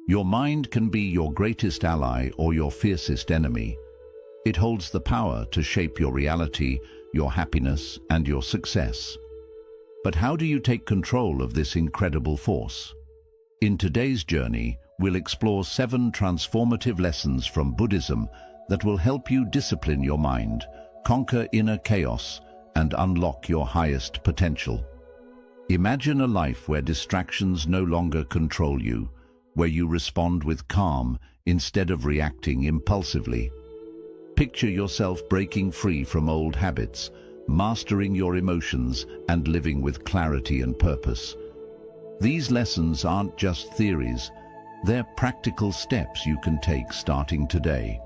Your mind can be your greatest ally or your fiercest enemy. It holds the power to shape your reality, your happiness, and your success. But how do you take control of this incredible force? In today's journey, we'll explore 7 transformative lessons from Buddhism that will help you discipline your mind, conquer inner chaos, and unlock your highest potential. Imagine a life where distractions no longer control you, where you respond with calm instead of reacting impulsively. Picture yourself breaking free from old habits, mastering your emotions, and living with clarity and purpose. These lessons aren't just theories, they're practical steps you can take starting today.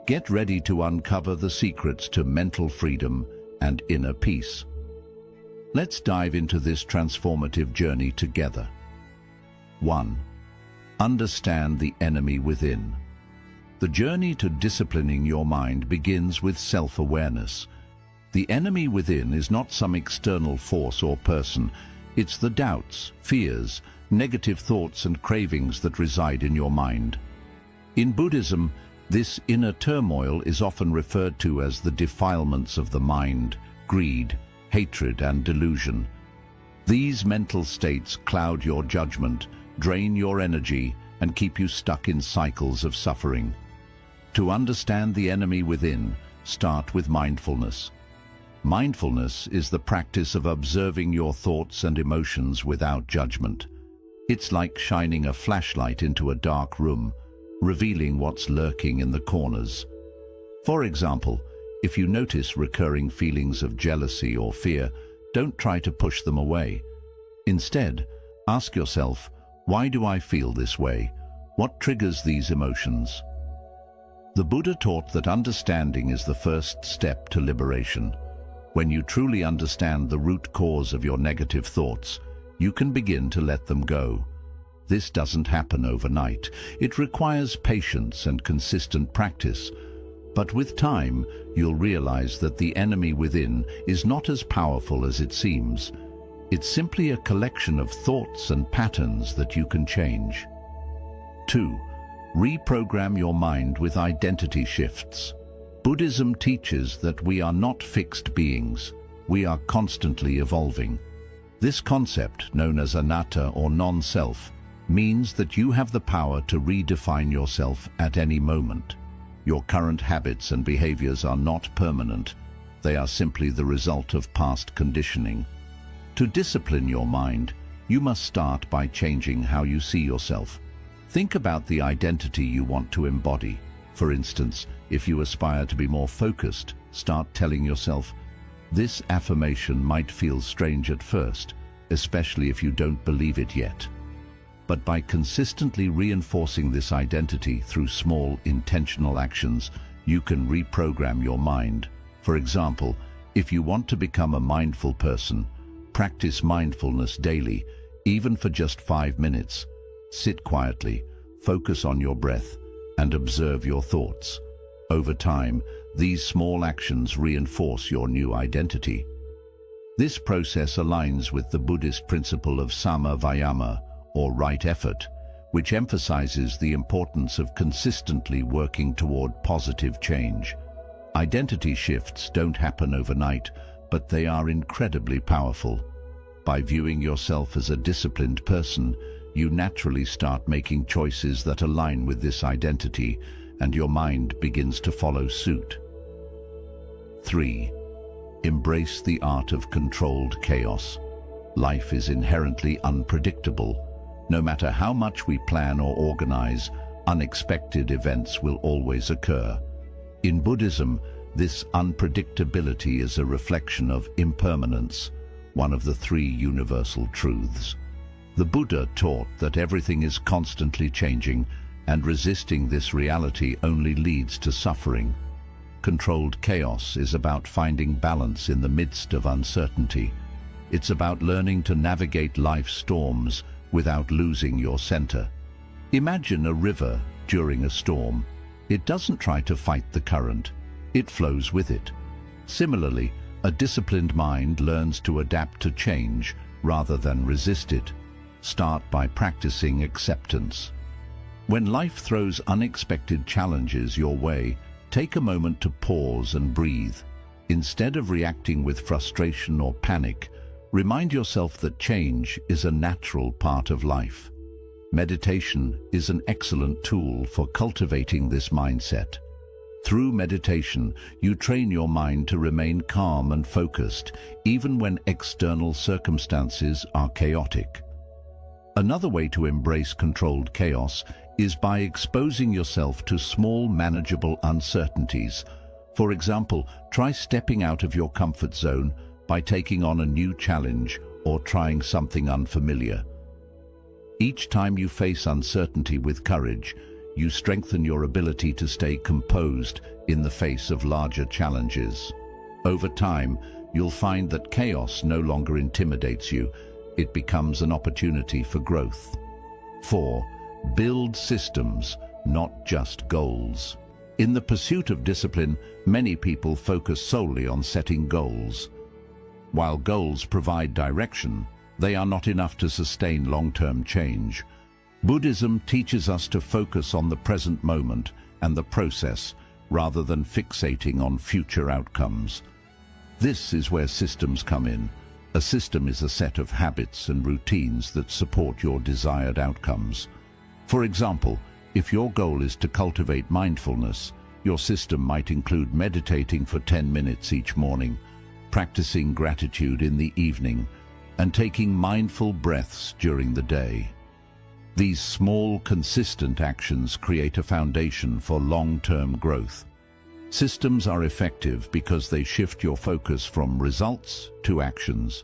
Get ready to uncover the secrets to mental freedom and inner peace. Let's dive into this transformative journey together. 1. Understand the enemy within. The journey to disciplining your mind begins with self-awareness. The enemy within is not some external force or person. It's the doubts, fears, negative thoughts and cravings that reside in your mind. In Buddhism, this inner turmoil is often referred to as the defilements of the mind, greed, hatred and delusion. These mental states cloud your judgment, drain your energy, and keep you stuck in cycles of suffering. To understand the enemy within, start with mindfulness. Mindfulness is the practice of observing your thoughts and emotions without judgment. It's like shining a flashlight into a dark room, revealing what's lurking in the corners. For example, if you notice recurring feelings of jealousy or fear, don't try to push them away. Instead, ask yourself, why do I feel this way? What triggers these emotions? The Buddha taught that understanding is the first step to liberation. When you truly understand the root cause of your negative thoughts, you can begin to let them go. This doesn't happen overnight. It requires patience and consistent practice. But with time, you'll realize that the enemy within is not as powerful as it seems. It's simply a collection of thoughts and patterns that you can change. 2. Reprogram your mind with identity shifts. Buddhism teaches that we are not fixed beings. We are constantly evolving. This concept, known as anatta or non-self, means that you have the power to redefine yourself at any moment. Your current habits and behaviors are not permanent. They are simply the result of past conditioning. To discipline your mind, you must start by changing how you see yourself. Think about the identity you want to embody. For instance, if you aspire to be more focused, start telling yourself, this affirmation might feel strange at first, especially if you don't believe it yet. But by consistently reinforcing this identity through small, intentional actions, you can reprogram your mind. For example, if you want to become a mindful person, practice mindfulness daily, even for just 5 minutes. Sit quietly, focus on your breath, and observe your thoughts. Over time, these small actions reinforce your new identity. This process aligns with the Buddhist principle of sama vayama, or right effort, which emphasizes the importance of consistently working toward positive change. Identity shifts don't happen overnight, but they are incredibly powerful. By viewing yourself as a disciplined person, you naturally start making choices that align with this identity, and your mind begins to follow suit. 3. Embrace the art of controlled chaos. Life is inherently unpredictable. No matter how much we plan or organize, unexpected events will always occur. In Buddhism, this unpredictability is a reflection of impermanence, one of the 3 universal truths. The Buddha taught that everything is constantly changing, and resisting this reality only leads to suffering. Controlled chaos is about finding balance in the midst of uncertainty. It's about learning to navigate life's storms without losing your center. Imagine a river during a storm. It doesn't try to fight the current. It flows with it. Similarly, a disciplined mind learns to adapt to change rather than resist it. Start by practicing acceptance. When life throws unexpected challenges your way, take a moment to pause and breathe. Instead of reacting with frustration or panic, remind yourself that change is a natural part of life. Meditation is an excellent tool for cultivating this mindset. Through meditation, you train your mind to remain calm and focused, even when external circumstances are chaotic. Another way to embrace controlled chaos is by exposing yourself to small, manageable uncertainties. For example, try stepping out of your comfort zone by taking on a new challenge or trying something unfamiliar. Each time you face uncertainty with courage, you strengthen your ability to stay composed in the face of larger challenges. Over time, you'll find that chaos no longer intimidates you. It becomes an opportunity for growth. 4. Build systems, not just goals. In the pursuit of discipline, many people focus solely on setting goals. While goals provide direction, they are not enough to sustain long-term change. Buddhism teaches us to focus on the present moment and the process, rather than fixating on future outcomes. This is where systems come in. A system is a set of habits and routines that support your desired outcomes. For example, if your goal is to cultivate mindfulness, your system might include meditating for 10 minutes each morning, practicing gratitude in the evening, and taking mindful breaths during the day. These small, consistent actions create a foundation for long-term growth. Systems are effective because they shift your focus from results to actions.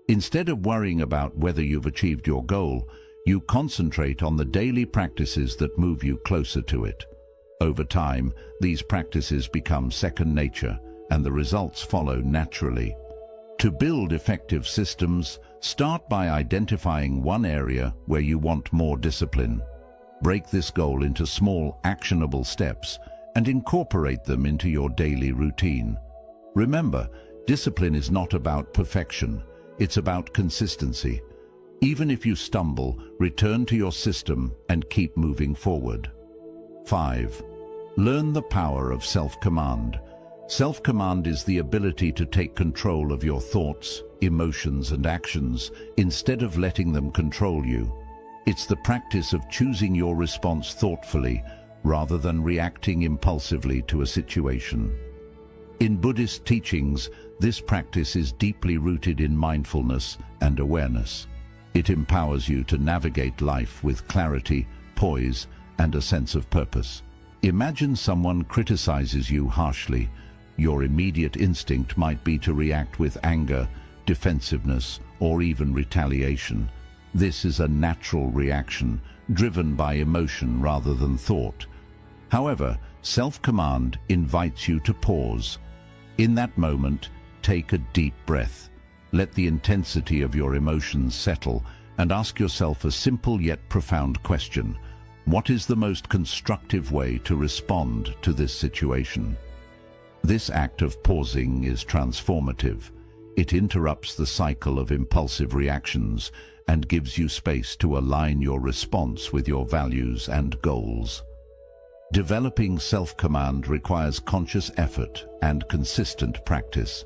Instead of worrying about whether you've achieved your goal, you concentrate on the daily practices that move you closer to it. Over time, these practices become second nature, and the results follow naturally. To build effective systems, start by identifying one area where you want more discipline. Break this goal into small, actionable steps and incorporate them into your daily routine. Remember, discipline is not about perfection, it's about consistency. Even if you stumble, return to your system and keep moving forward. 5. Learn the power of self-command. Self-command is the ability to take control of your thoughts, emotions, and actions instead of letting them control you. It's the practice of choosing your response thoughtfully rather than reacting impulsively to a situation. In Buddhist teachings, this practice is deeply rooted in mindfulness and awareness. It empowers you to navigate life with clarity, poise, and a sense of purpose. Imagine someone criticizes you harshly. Your immediate instinct might be to react with anger, defensiveness, or even retaliation. This is a natural reaction, driven by emotion rather than thought. However, self-command invites you to pause. In that moment, take a deep breath. Let the intensity of your emotions settle and ask yourself a simple yet profound question. What is the most constructive way to respond to this situation? This act of pausing is transformative. It interrupts the cycle of impulsive reactions and gives you space to align your response with your values and goals. Developing self-command requires conscious effort and consistent practice.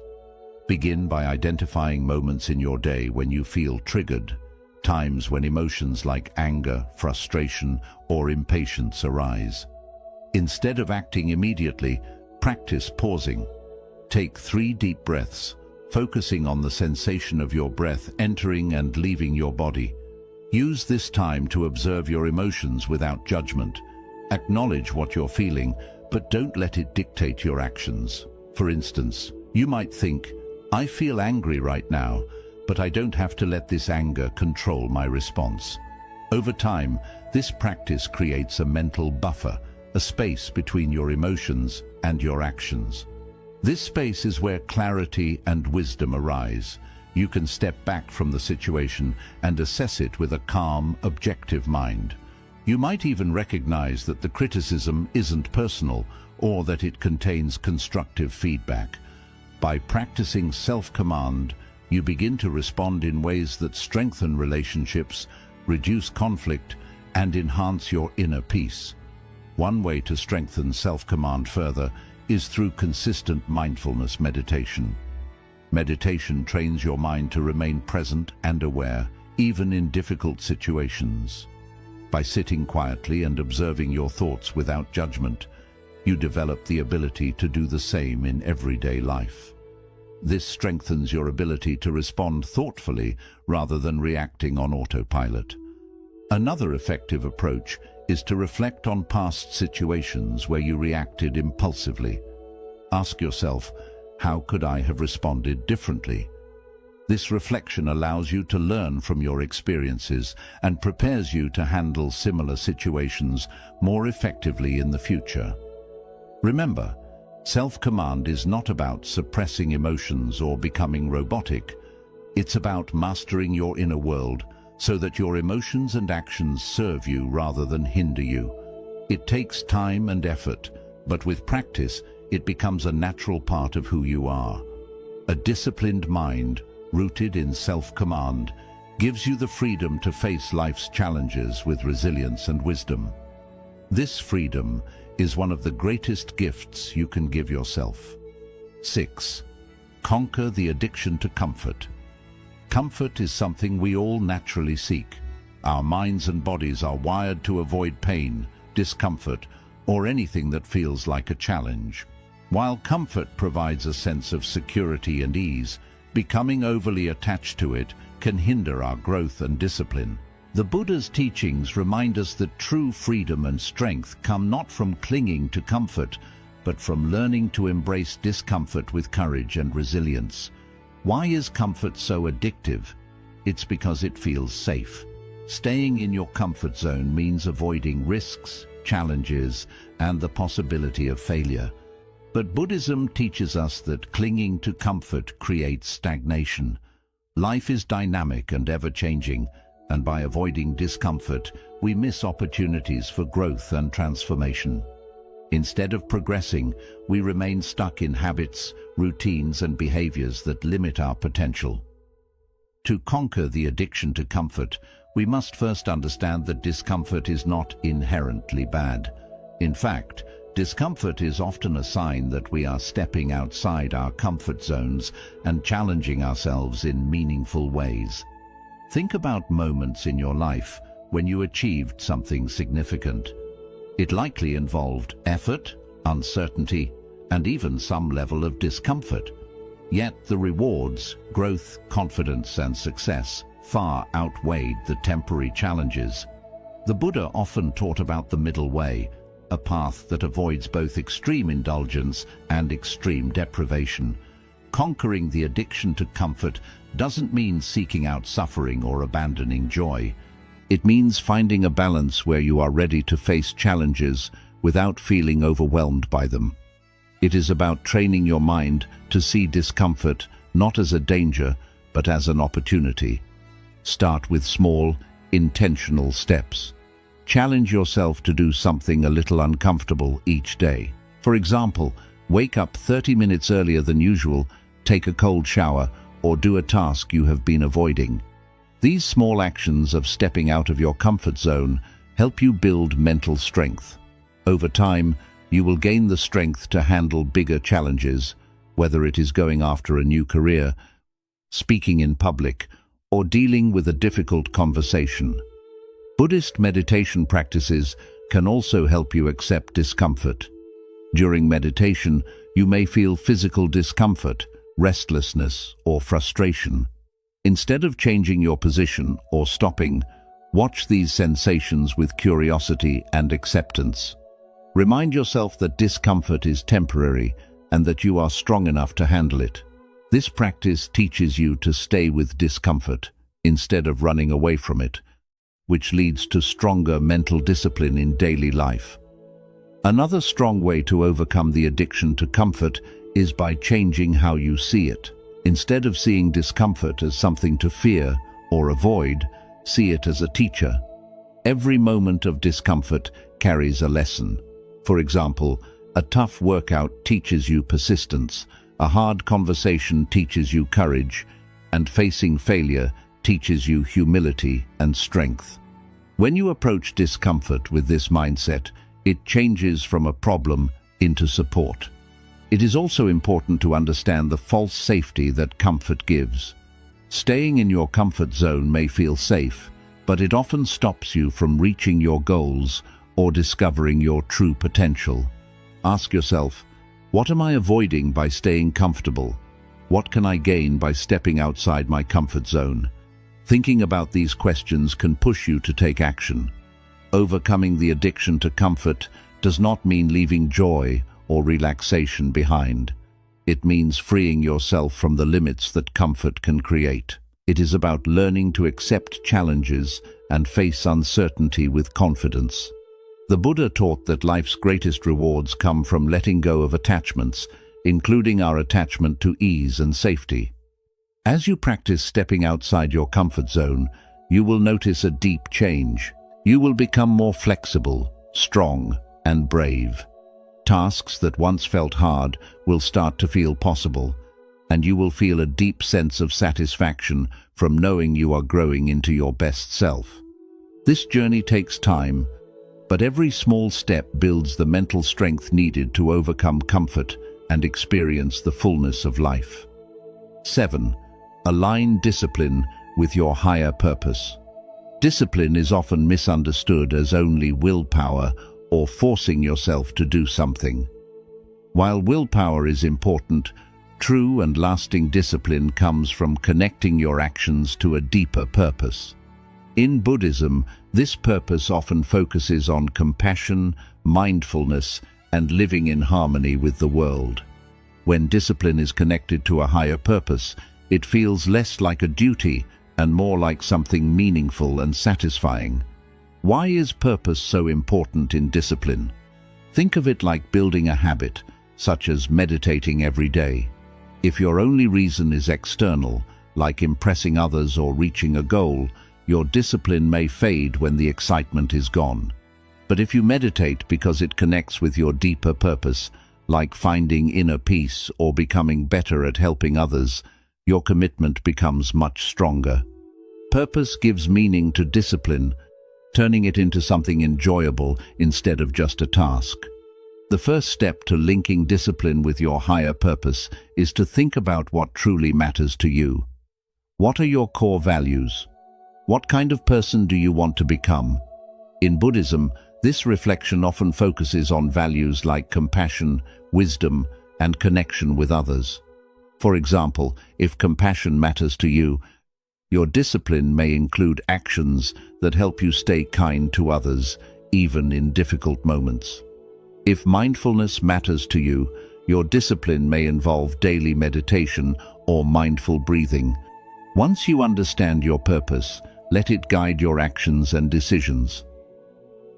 Begin by identifying moments in your day when you feel triggered, times when emotions like anger, frustration, or impatience arise. Instead of acting immediately, practice pausing. Take 3 deep breaths, focusing on the sensation of your breath entering and leaving your body. Use this time to observe your emotions without judgment. Acknowledge what you're feeling, but don't let it dictate your actions. For instance, you might think, I feel angry right now, but I don't have to let this anger control my response. Over time, this practice creates a mental buffer, a space between your emotions and your actions. This space is where clarity and wisdom arise. You can step back from the situation and assess it with a calm, objective mind. You might even recognize that the criticism isn't personal or that it contains constructive feedback. By practicing self-command, you begin to respond in ways that strengthen relationships, reduce conflict, and enhance your inner peace. One way to strengthen self-command further is through consistent mindfulness meditation. Meditation trains your mind to remain present and aware, even in difficult situations. By sitting quietly and observing your thoughts without judgment, you develop the ability to do the same in everyday life. This strengthens your ability to respond thoughtfully rather than reacting on autopilot. Another effective approach is to reflect on past situations where you reacted impulsively. Ask yourself, how could I have responded differently? This reflection allows you to learn from your experiences and prepares you to handle similar situations more effectively in the future. Remember, self-command is not about suppressing emotions or becoming robotic. It's about mastering your inner world so that your emotions and actions serve you rather than hinder you. It takes time and effort, but with practice, it becomes a natural part of who you are. A disciplined mind, rooted in self-command, gives you the freedom to face life's challenges with resilience and wisdom. This freedom is one of the greatest gifts you can give yourself. 6. Conquer the addiction to comfort. Comfort is something we all naturally seek. Our minds and bodies are wired to avoid pain, discomfort, or anything that feels like a challenge. While comfort provides a sense of security and ease, becoming overly attached to it can hinder our growth and discipline. The Buddha's teachings remind us that true freedom and strength come not from clinging to comfort, but from learning to embrace discomfort with courage and resilience. Why is comfort so addictive? It's because it feels safe. Staying in your comfort zone means avoiding risks, challenges, and the possibility of failure. But Buddhism teaches us that clinging to comfort creates stagnation. Life is dynamic and ever-changing, and by avoiding discomfort, we miss opportunities for growth and transformation. Instead of progressing, we remain stuck in habits, routines, and behaviors that limit our potential. To conquer the addiction to comfort, we must first understand that discomfort is not inherently bad. In fact, discomfort is often a sign that we are stepping outside our comfort zones and challenging ourselves in meaningful ways. Think about moments in your life when you achieved something significant. It likely involved effort, uncertainty, and even some level of discomfort. Yet the rewards, growth, confidence, and success far outweighed the temporary challenges. The Buddha often taught about the middle way, a path that avoids both extreme indulgence and extreme deprivation. Conquering the addiction to comfort doesn't mean seeking out suffering or abandoning joy. It means finding a balance where you are ready to face challenges without feeling overwhelmed by them. It is about training your mind to see discomfort not as a danger, but as an opportunity. Start with small, intentional steps. Challenge yourself to do something a little uncomfortable each day. For example, wake up 30 minutes earlier than usual, take a cold shower, or do a task you have been avoiding. These small actions of stepping out of your comfort zone help you build mental strength. Over time, you will gain the strength to handle bigger challenges, whether it is going after a new career, speaking in public, or dealing with a difficult conversation. Buddhist meditation practices can also help you accept discomfort. During meditation, you may feel physical discomfort, restlessness, or frustration. Instead of changing your position or stopping, watch these sensations with curiosity and acceptance. Remind yourself that discomfort is temporary and that you are strong enough to handle it. This practice teaches you to stay with discomfort instead of running away from it, which leads to stronger mental discipline in daily life. Another strong way to overcome the addiction to comfort is by changing how you see it. Instead of seeing discomfort as something to fear or avoid, see it as a teacher. Every moment of discomfort carries a lesson. For example, a tough workout teaches you persistence, a hard conversation teaches you courage, and facing failure teaches you humility and strength. When you approach discomfort with this mindset, it changes from a problem into support. It is also important to understand the false safety that comfort gives. Staying in your comfort zone may feel safe, but it often stops you from reaching your goals or discovering your true potential. Ask yourself, what am I avoiding by staying comfortable? What can I gain by stepping outside my comfort zone? Thinking about these questions can push you to take action. Overcoming the addiction to comfort does not mean leaving joy or relaxation behind. It means freeing yourself from the limits that comfort can create. It is about learning to accept challenges and face uncertainty with confidence. The Buddha taught that life's greatest rewards come from letting go of attachments, including our attachment to ease and safety. As you practice stepping outside your comfort zone, you will notice a deep change. You will become more flexible, strong, and brave. Tasks that once felt hard will start to feel possible, and you will feel a deep sense of satisfaction from knowing you are growing into your best self. This journey takes time, but every small step builds the mental strength needed to overcome comfort and experience the fullness of life. 7. Align discipline with your higher purpose. Discipline is often misunderstood as only willpower or forcing yourself to do something. While willpower is important, true and lasting discipline comes from connecting your actions to a deeper purpose. In Buddhism, this purpose often focuses on compassion, mindfulness, and living in harmony with the world. When discipline is connected to a higher purpose, it feels less like a duty and more like something meaningful and satisfying. Why is purpose so important in discipline? Think of it like building a habit, such as meditating every day. If your only reason is external, like impressing others or reaching a goal, your discipline may fade when the excitement is gone. But if you meditate because it connects with your deeper purpose, like finding inner peace or becoming better at helping others, your commitment becomes much stronger. Purpose gives meaning to discipline, turning it into something enjoyable instead of just a task. The first step to linking discipline with your higher purpose is to think about what truly matters to you. What are your core values? What kind of person do you want to become? In Buddhism, this reflection often focuses on values like compassion, wisdom, and connection with others. For example, if compassion matters to you, your discipline may include actions that help you stay kind to others, even in difficult moments. If mindfulness matters to you, your discipline may involve daily meditation or mindful breathing. Once you understand your purpose, let it guide your actions and decisions.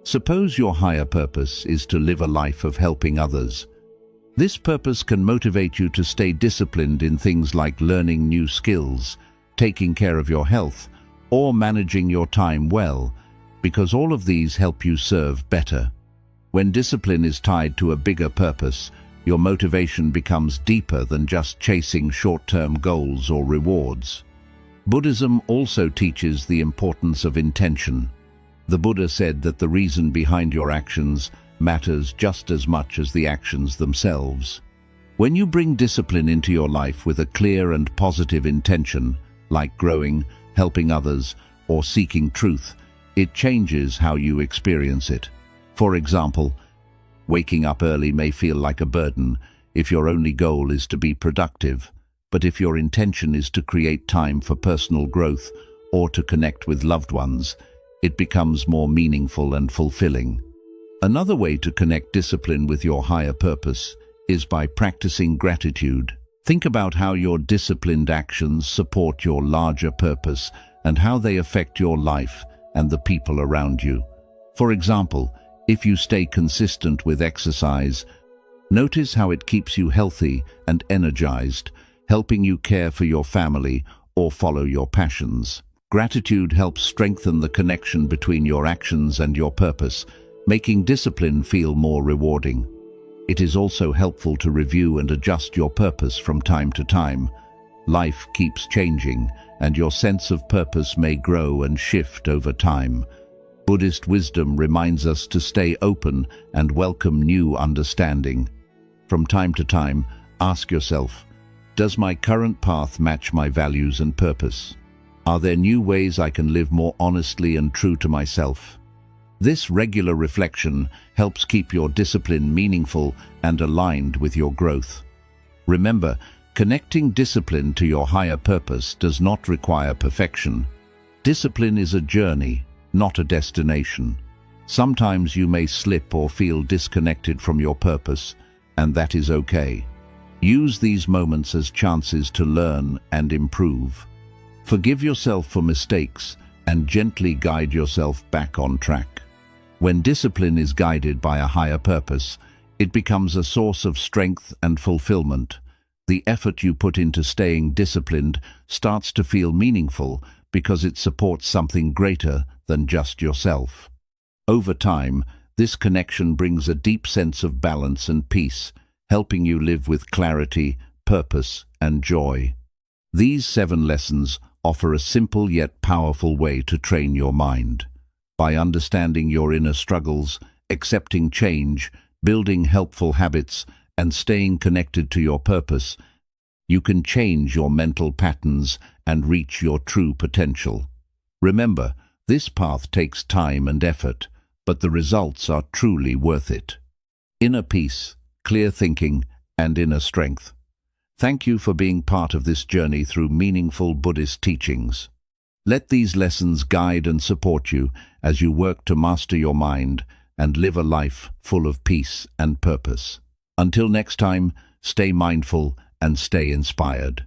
Suppose your higher purpose is to live a life of helping others. This purpose can motivate you to stay disciplined in things like learning new skills, taking care of your health, or managing your time well, because all of these help you serve better. When discipline is tied to a bigger purpose, your motivation becomes deeper than just chasing short-term goals or rewards. Buddhism also teaches the importance of intention. The Buddha said that the reason behind your actions matters just as much as the actions themselves. When you bring discipline into your life with a clear and positive intention, like growing, helping others, or seeking truth, it changes how you experience it. For example, waking up early may feel like a burden if your only goal is to be productive, but if your intention is to create time for personal growth or to connect with loved ones, it becomes more meaningful and fulfilling. Another way to connect discipline with your higher purpose is by practicing gratitude. Think about how your disciplined actions support your larger purpose and how they affect your life and the people around you. For example, if you stay consistent with exercise, notice how it keeps you healthy and energized, helping you care for your family or follow your passions. Gratitude helps strengthen the connection between your actions and your purpose, making discipline feel more rewarding. It is also helpful to review and adjust your purpose from time to time. Life keeps changing, and your sense of purpose may grow and shift over time. Buddhist wisdom reminds us to stay open and welcome new understanding. From time to time, ask yourself, does my current path match my values and purpose? Are there new ways I can live more honestly and true to myself? This regular reflection helps keep your discipline meaningful and aligned with your growth. Remember, connecting discipline to your higher purpose does not require perfection. Discipline is a journey, not a destination. Sometimes you may slip or feel disconnected from your purpose, and that is okay. Use these moments as chances to learn and improve. Forgive yourself for mistakes and gently guide yourself back on track. When discipline is guided by a higher purpose, it becomes a source of strength and fulfillment. The effort you put into staying disciplined starts to feel meaningful because it supports something greater than just yourself. Over time, this connection brings a deep sense of balance and peace, helping you live with clarity, purpose, and joy. These 7 lessons offer a simple yet powerful way to train your mind. By understanding your inner struggles, accepting change, building helpful habits, and staying connected to your purpose, you can change your mental patterns and reach your true potential. Remember, this path takes time and effort, but the results are truly worth it. Inner peace, clear thinking, and inner strength. Thank you for being part of this journey through meaningful Buddhist teachings. Let these lessons guide and support you as you work to master your mind and live a life full of peace and purpose. Until next time, stay mindful and stay inspired.